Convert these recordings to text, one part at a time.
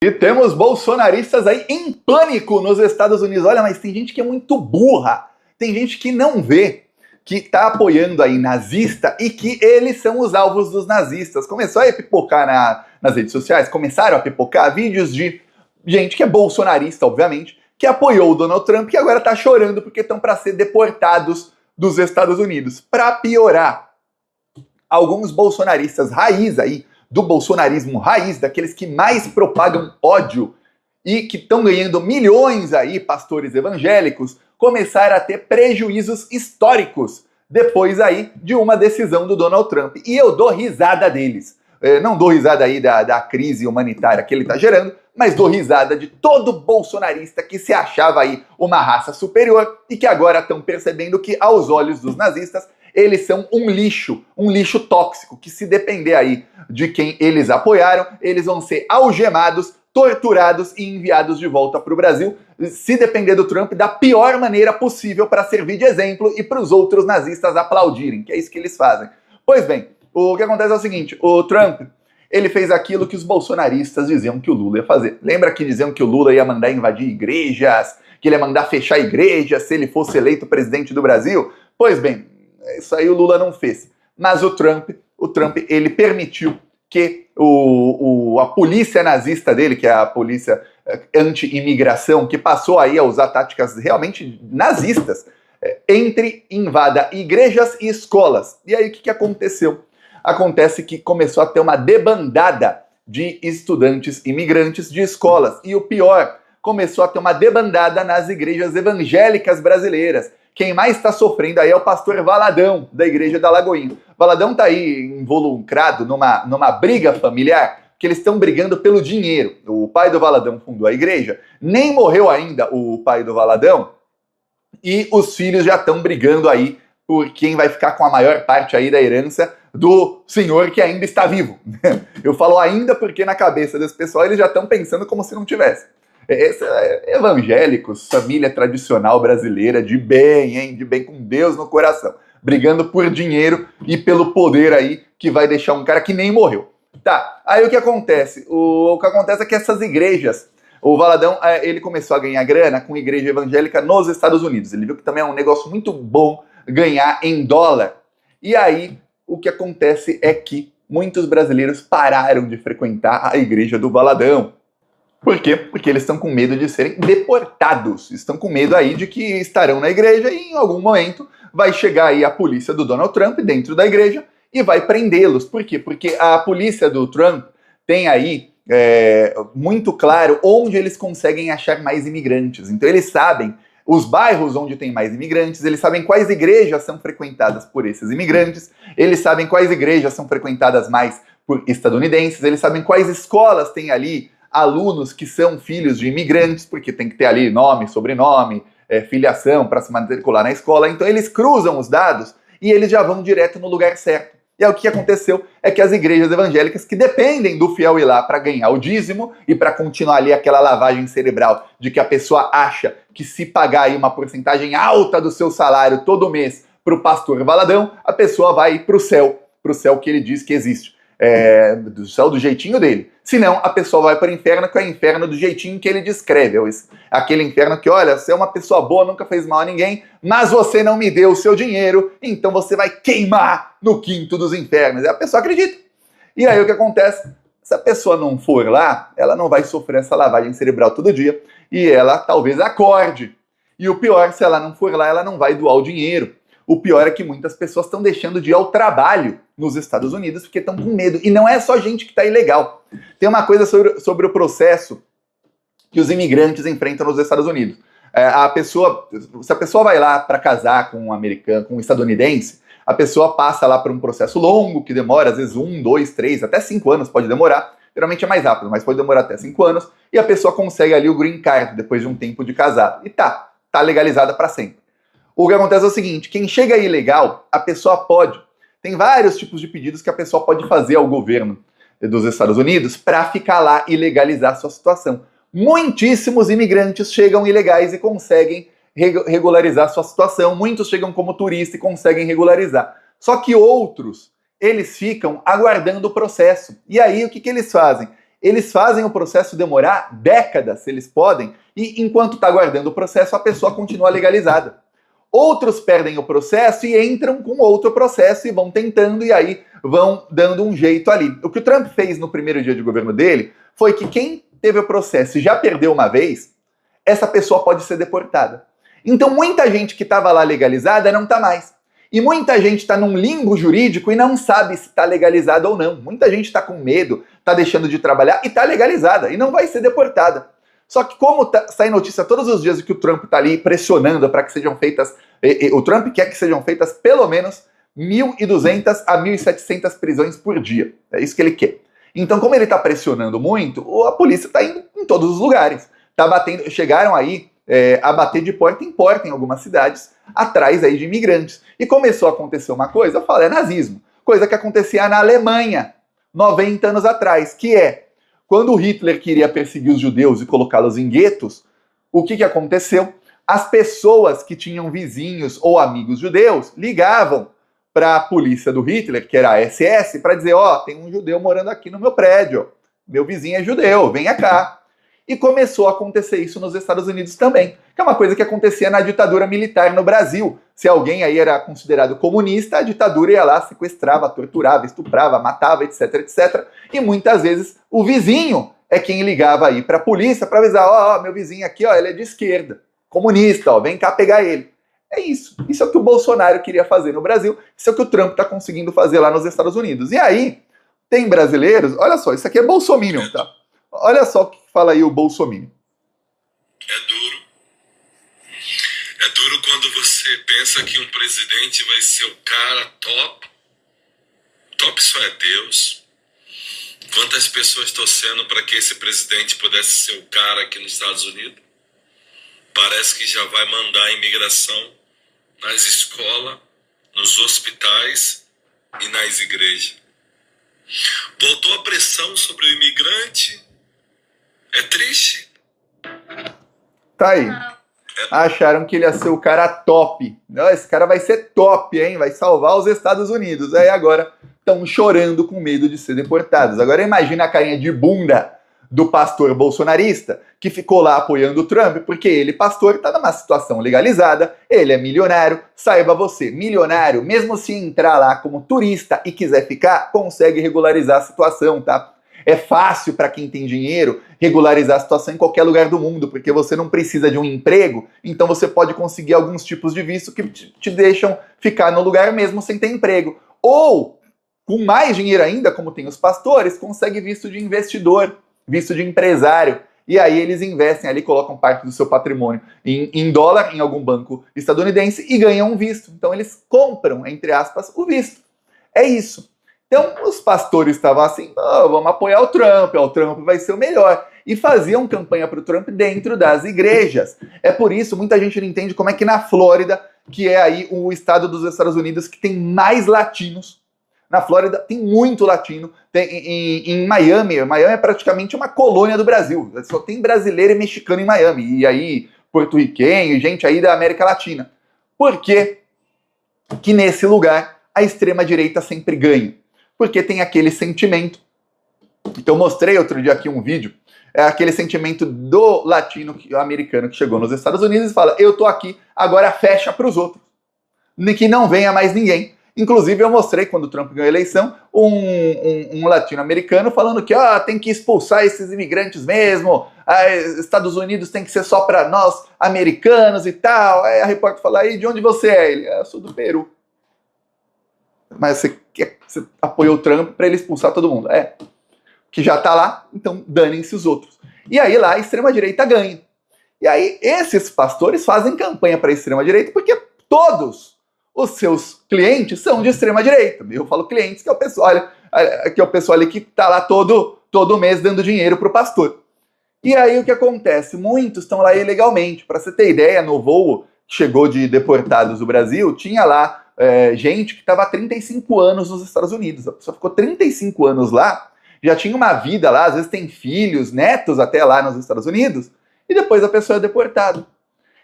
E temos bolsonaristas aí em pânico nos Estados Unidos. Olha, mas tem gente que é muito burra. Tem gente que não vê que tá apoiando aí nazista e que eles são os alvos dos nazistas. Começou a pipocar nas redes sociais, começaram a pipocar vídeos de gente que é bolsonarista, obviamente, que apoiou o Donald Trump e agora tá chorando porque estão para ser deportados dos Estados Unidos. Para piorar, alguns bolsonaristas raiz aí, do bolsonarismo raiz, daqueles que mais propagam ódio e que estão ganhando milhões aí, pastores evangélicos, começaram a ter prejuízos históricos depois aí de uma decisão do Donald Trump. E eu dou risada deles. Não dou risada aí da crise humanitária que ele está gerando, mas dou risada de todo bolsonarista que se achava aí uma raça superior e que agora estão percebendo que, aos olhos dos nazistas, eles são um lixo tóxico, que se depender aí de quem eles apoiaram, eles vão ser algemados, torturados e enviados de volta para o Brasil, se depender do Trump, da pior maneira possível para servir de exemplo e para os outros nazistas aplaudirem, que é isso que eles fazem. Pois bem, o que acontece é o seguinte, o Trump, ele fez aquilo que os bolsonaristas diziam que o Lula ia fazer. Lembra que diziam que o Lula ia mandar invadir igrejas, que ele ia mandar fechar igrejas se ele fosse eleito presidente do Brasil? Pois bem, isso aí o Lula não fez. Mas o Trump ele permitiu que a polícia nazista dele, que é a polícia anti-imigração, que passou aí a usar táticas realmente nazistas, invada igrejas e escolas. E aí o que aconteceu? Acontece que começou a ter uma debandada de estudantes imigrantes de escolas. E o pior, começou a ter uma debandada nas igrejas evangélicas brasileiras. Quem mais está sofrendo aí é o pastor Valadão, da igreja da Lagoinha. Valadão está aí involucrado numa briga familiar, que eles estão brigando pelo dinheiro. O pai do Valadão fundou a igreja, nem morreu ainda o pai do Valadão, e os filhos já estão brigando aí por quem vai ficar com a maior parte aí da herança do senhor que ainda está vivo. Eu falo ainda porque na cabeça desse pessoal eles já estão pensando como se não tivesse. Evangélicos, família tradicional brasileira, de bem, hein? De bem, com Deus no coração, brigando por dinheiro e pelo poder aí, que vai deixar um cara que nem morreu. Tá, aí o que acontece? O que acontece é que essas igrejas, o Valadão, ele começou a ganhar grana com igreja evangélica nos Estados Unidos. Ele viu que também é um negócio muito bom ganhar em dólar. E aí, o que acontece é que muitos brasileiros pararam de frequentar a igreja do Valadão. Por quê? Porque eles estão com medo de serem deportados. Estão com medo aí de que estarão na igreja e em algum momento vai chegar aí a polícia do Donald Trump dentro da igreja e vai prendê-los. Por quê? Porque a polícia do Trump tem aí muito claro onde eles conseguem achar mais imigrantes. Então eles sabem os bairros onde tem mais imigrantes, eles sabem quais igrejas são frequentadas por esses imigrantes, eles sabem quais igrejas são frequentadas mais por estadunidenses, eles sabem quais escolas tem ali alunos que são filhos de imigrantes, porque tem que ter ali nome, sobrenome, filiação para se matricular na escola. Então eles cruzam os dados e eles já vão direto no lugar certo. E aí o que aconteceu é que as igrejas evangélicas, que dependem do fiel ir lá para ganhar o dízimo e para continuar ali aquela lavagem cerebral de que a pessoa acha que se pagar aí uma porcentagem alta do seu salário todo mês para o pastor Valadão, a pessoa vai para o céu que ele diz que existe. Do céu do jeitinho dele. Senão, a pessoa vai para o inferno, que é o inferno do jeitinho que ele descreve. Aquele inferno que, olha, você é uma pessoa boa, nunca fez mal a ninguém, mas você não me deu o seu dinheiro, então você vai queimar no quinto dos infernos. E a pessoa acredita. E aí o que acontece? Se a pessoa não for lá, ela não vai sofrer essa lavagem cerebral todo dia, e ela talvez acorde. E o pior, se ela não for lá, ela não vai doar o dinheiro. O pior é que muitas pessoas estão deixando de ir ao trabalho nos Estados Unidos porque estão com medo. E não é só gente que está ilegal. Tem uma coisa sobre o processo que os imigrantes enfrentam nos Estados Unidos. Se a pessoa vai lá para casar com um americano, com um estadunidense, a pessoa passa lá por um processo longo, que demora às vezes 1, 2, 3, até 5 anos pode demorar. Geralmente é mais rápido, mas pode demorar até 5 anos. E a pessoa consegue ali o green card depois de um tempo de casado. E tá legalizada para sempre. O que acontece é o seguinte, quem chega ilegal, a pessoa pode. Tem vários tipos de pedidos que a pessoa pode fazer ao governo dos Estados Unidos para ficar lá e legalizar sua situação. Muitíssimos imigrantes chegam ilegais e conseguem regularizar sua situação. Muitos chegam como turista e conseguem regularizar. Só que outros, eles ficam aguardando o processo. E aí, o que eles fazem? eles fazem o processo demorar décadas, se eles podem, e enquanto está aguardando o processo, a pessoa continua legalizada. Outros perdem o processo e entram com outro processo e vão tentando, e aí vão dando um jeito ali. O que o Trump fez no primeiro dia de governo dele foi que quem teve o processo e já perdeu uma vez, essa pessoa pode ser deportada. Então muita gente que estava lá legalizada não está mais. E muita gente está num limbo jurídico e não sabe se está legalizada ou não. Muita gente está com medo, está deixando de trabalhar e está legalizada e não vai ser deportada. Só que como sai notícia todos os dias de que o Trump está ali pressionando para que sejam feitas, o Trump quer que sejam feitas pelo menos 1.200 a 1.700 prisões por dia. É isso que ele quer. Então, como ele está pressionando muito, a polícia está indo em todos os lugares. Tá batendo, chegaram aí a bater de porta em algumas cidades, atrás aí de imigrantes. E começou a acontecer uma coisa, eu falo, é nazismo. Coisa que acontecia na Alemanha, 90 anos atrás, que é, quando o Hitler queria perseguir os judeus e colocá-los em guetos, o que aconteceu? As pessoas que tinham vizinhos ou amigos judeus ligavam para a polícia do Hitler, que era a SS, para dizer, tem um judeu morando aqui no meu prédio, meu vizinho é judeu, venha cá. E começou a acontecer isso nos Estados Unidos também, que é uma coisa que acontecia na ditadura militar no Brasil. Se alguém aí era considerado comunista, a ditadura ia lá, sequestrava, torturava, estuprava, matava, etc, etc. E muitas vezes o vizinho é quem ligava aí para a polícia para avisar, meu vizinho aqui, ele é de esquerda, comunista, vem cá pegar ele. É isso. Isso é o que o Bolsonaro queria fazer no Brasil, isso é o que o Trump está conseguindo fazer lá nos Estados Unidos. E aí, tem brasileiros, olha só, isso aqui é bolsominion, tá? Olha só o que fala aí o Bolsonaro. É duro. É duro quando você pensa que um presidente vai ser o cara top. Top só é Deus. Quantas pessoas torcendo para que esse presidente pudesse ser o cara aqui nos Estados Unidos? Parece que já vai mandar a imigração nas escolas, nos hospitais e nas igrejas. Voltou a pressão sobre o imigrante. É triste. Tá aí. Acharam que ele ia ser o cara top. Não, esse cara vai ser top, hein? Vai salvar os Estados Unidos. Aí agora estão chorando com medo de ser deportados. Agora imagina a carinha de bunda do pastor bolsonarista que ficou lá apoiando o Trump, porque ele, pastor, tá numa situação legalizada, ele é milionário. Saiba você, milionário, mesmo se entrar lá como turista e quiser ficar, consegue regularizar a situação, tá? É fácil para quem tem dinheiro regularizar a situação em qualquer lugar do mundo, porque você não precisa de um emprego, então você pode conseguir alguns tipos de visto que te deixam ficar no lugar mesmo sem ter emprego. Ou, com mais dinheiro ainda, como tem os pastores, consegue visto de investidor, visto de empresário. E aí eles investem ali, colocam parte do seu patrimônio em dólar, em algum banco estadunidense, e ganham um visto. Então eles compram, entre aspas, o visto. É isso. Então, os pastores estavam assim, vamos apoiar o Trump vai ser o melhor. E faziam campanha para o Trump dentro das igrejas. É por isso, muita gente não entende como é que na Flórida, que é aí o estado dos Estados Unidos que tem mais latinos, na Flórida tem muito latino, em Miami é praticamente uma colônia do Brasil, só tem brasileiro e mexicano em Miami, e aí porto-riquenho, gente aí da América Latina. Por que que nesse lugar a extrema-direita sempre ganha? Porque tem aquele sentimento, que eu mostrei outro dia aqui um vídeo, é aquele sentimento do latino-americano que chegou nos Estados Unidos e fala, eu tô aqui, agora fecha para os outros, que não venha mais ninguém. Inclusive eu mostrei, quando o Trump ganhou a eleição, um latino-americano falando que tem que expulsar esses imigrantes mesmo, Estados Unidos tem que ser só para nós, americanos e tal. Aí a repórter fala, aí de onde você é? Ele, eu sou do Peru. Mas você apoiou o Trump para ele expulsar todo mundo. Que já tá lá, então danem-se os outros. E aí lá a extrema-direita ganha. E aí esses pastores fazem campanha para a extrema-direita porque todos os seus clientes são de extrema-direita. Eu falo clientes, que é o pessoal ali que tá lá todo mês dando dinheiro pro pastor. E aí o que acontece? Muitos estão lá ilegalmente. Para você ter ideia, no voo que chegou de deportados do Brasil, tinha lá gente que estava há 35 anos nos Estados Unidos. A pessoa ficou 35 anos lá, já tinha uma vida lá, às vezes tem filhos, netos até lá nos Estados Unidos, e depois a pessoa é deportada.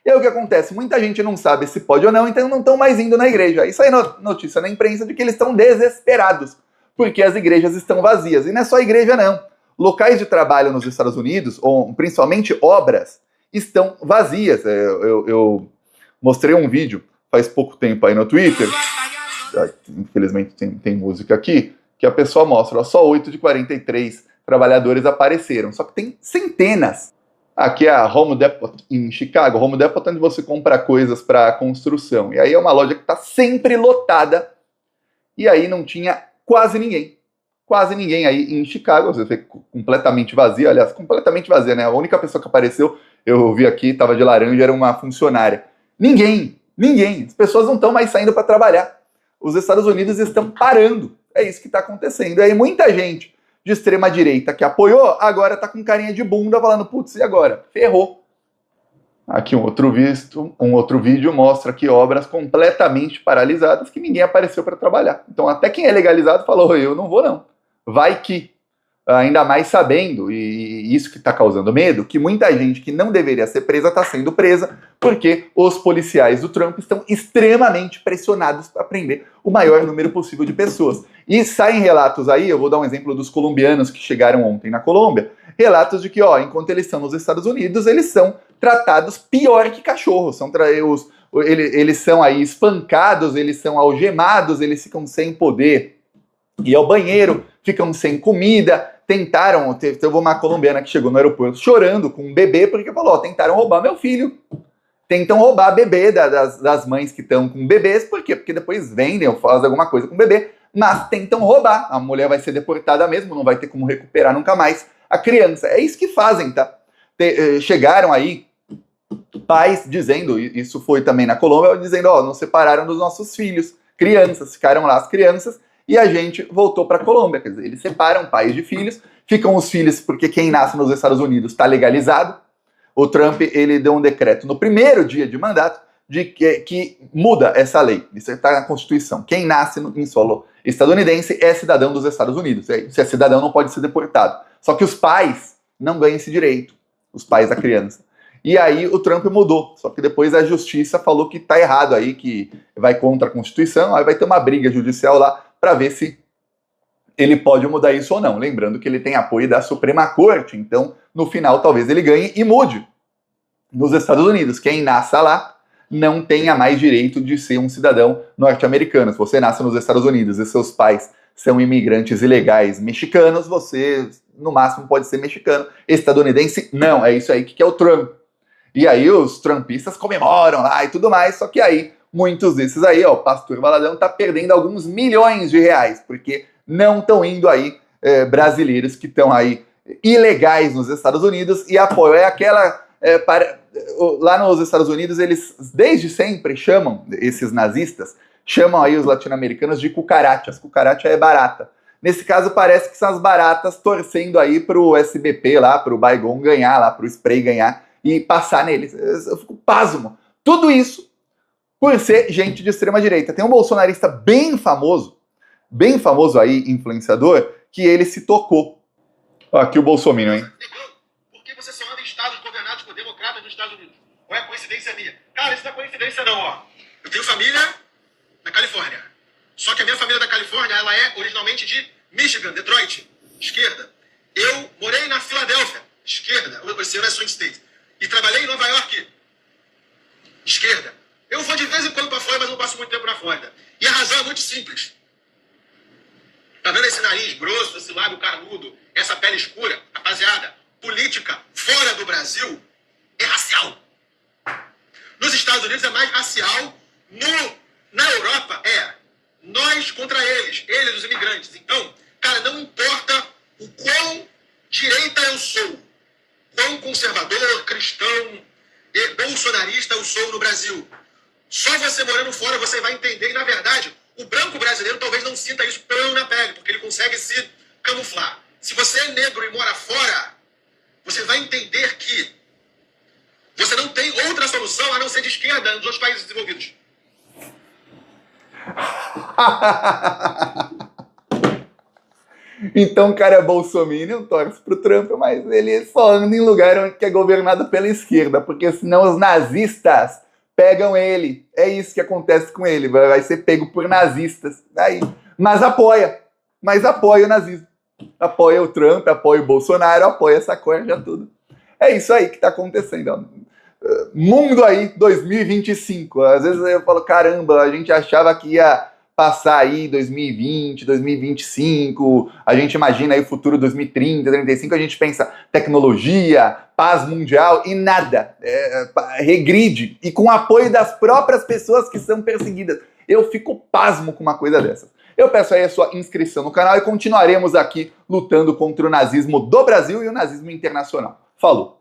E aí o que acontece? Muita gente não sabe se pode ou não, então não estão mais indo na igreja. Aí sai notícia na imprensa de que eles estão desesperados, porque as igrejas estão vazias. E não é só a igreja não. locais de trabalho nos Estados Unidos, ou principalmente obras, estão vazias. Eu mostrei um vídeo faz pouco tempo aí no Twitter, infelizmente tem música aqui, que a pessoa mostra, ó, só 8 de 43 trabalhadores apareceram, só que tem centenas. Aqui é a Home Depot em Chicago. Home Depot é onde você compra coisas para construção. E aí é uma loja que está sempre lotada. E aí não tinha quase ninguém. Quase ninguém aí em Chicago. Você vê completamente vazia. Aliás, completamente vazia, né? A única pessoa que apareceu, eu vi aqui, estava de laranja, era uma funcionária. Ninguém. As pessoas não estão mais saindo para trabalhar. Os Estados Unidos estão parando. É isso que está acontecendo. E aí muita gente de extrema direita que apoiou, agora tá com carinha de bunda falando, putz, e agora? Ferrou. Aqui um outro vídeo mostra aqui obras completamente paralisadas que ninguém apareceu para trabalhar. Então até quem é legalizado falou, eu não vou não. Vai que, ainda mais sabendo, e isso que está causando medo, que muita gente que não deveria ser presa está sendo presa porque os policiais do Trump estão extremamente pressionados para prender o maior número possível de pessoas. E saem relatos aí, eu vou dar um exemplo dos colombianos que chegaram ontem na Colômbia, relatos de que, ó, enquanto eles estão nos Estados Unidos, eles são tratados pior que cachorros, eles são aí espancados, eles são algemados, eles ficam sem poder ir ao banheiro, ficam sem comida. Tentaram, teve uma colombiana que chegou no aeroporto chorando com um bebê, porque falou, ó, tentaram roubar meu filho. Tentam roubar bebê das mães que estão com bebês, por quê? Porque depois vendem ou fazem alguma coisa com o bebê, mas tentam roubar. A mulher vai ser deportada mesmo, não vai ter como recuperar nunca mais a criança. É isso que fazem, tá? Chegaram aí pais dizendo, isso foi também na Colômbia, dizendo, ó, nos separaram dos nossos filhos, crianças, ficaram lá as crianças, e a gente voltou para a Colômbia. Quer dizer, eles separam pais de filhos, ficam os filhos, porque quem nasce nos Estados Unidos está legalizado. O Trump, ele deu um decreto no primeiro dia de mandato de que muda essa lei. Isso está na Constituição. Quem nasce em solo estadunidense é cidadão dos Estados Unidos. Se é cidadão, não pode ser deportado. Só que os pais não ganham esse direito, os pais da criança. E aí o Trump mudou, só que depois a justiça falou que tá errado aí, que vai contra a Constituição, aí vai ter uma briga judicial lá para ver se ele pode mudar isso ou não. Lembrando que ele tem apoio da Suprema Corte, então no final talvez ele ganhe e mude. Nos Estados Unidos, quem nasça lá não tenha mais direito de ser um cidadão norte-americano. Se você nasce nos Estados Unidos e seus pais são imigrantes ilegais mexicanos, você no máximo pode ser mexicano. Estadunidense, não. É isso aí que é o Trump. E aí os trumpistas comemoram lá e tudo mais, só que aí muitos desses aí, ó, o pastor Valadão tá perdendo alguns milhões de reais, porque não estão indo aí brasileiros que estão aí ilegais nos Estados Unidos e apoiam. É aquela... lá nos Estados Unidos, eles desde sempre chamam, esses nazistas, chamam aí os latino-americanos de cucarachas. Cucaracha é barata. Nesse caso, parece que são as baratas torcendo aí pro SBP lá, pro Baygon ganhar lá, pro Spray ganhar e passar neles. Eu fico pasmo. Tudo isso por ser gente de extrema direita. Tem um bolsonarista bem famoso aí, influenciador, que ele se tocou. Ó, aqui o Bolsonaro, hein? Porque você só anda em estados governados por democratas nos Estados Unidos. Ou é coincidência minha? Cara, isso não é coincidência não, ó. Eu tenho família na Califórnia. Só que a minha família da Califórnia, ela é originalmente de Michigan, Detroit, esquerda. Eu morei na Filadélfia, esquerda. Esse ano é Swing State. E trabalhei em Nova York, esquerda. Eu vou de vez em quando para Flórida, mas não passo muito tempo na Flórida. E a razão é muito simples. Tá vendo esse nariz grosso, esse lábio carnudo, essa pele escura? Rapaziada, política fora do Brasil é racial. Nos Estados Unidos é mais racial. Na Europa é nós contra eles, os imigrantes. Então, cara, não importa o quão direita eu sou, quão conservador, cristão e bolsonarista eu sou no Brasil. Só você morando fora você vai entender. E, na verdade, o branco brasileiro talvez não sinta isso pelo na pele, porque ele consegue se camuflar. Se você é negro e mora fora, você vai entender que você não tem outra solução a não ser de esquerda nos outros países desenvolvidos. Então o cara é bolsominion, torce pro Trump, mas ele só anda em lugar que é governado pela esquerda, porque senão os nazistas pegam ele. É isso que acontece com ele, vai ser pego por nazistas. Aí. Mas apoia o nazismo. Apoia o Trump, apoia o Bolsonaro, apoia essa corja tudo. É isso aí que tá acontecendo, ó. Mundo aí 2025. Às vezes eu falo, caramba, a gente achava que ia passar aí 2020, 2025, a gente imagina aí o futuro 2030, 2035, a gente pensa tecnologia, paz mundial e nada, regride, e com o apoio das próprias pessoas que são perseguidas. Eu fico pasmo com uma coisa dessa. Eu peço aí a sua inscrição no canal e continuaremos aqui lutando contra o nazismo do Brasil e o nazismo internacional. Falou!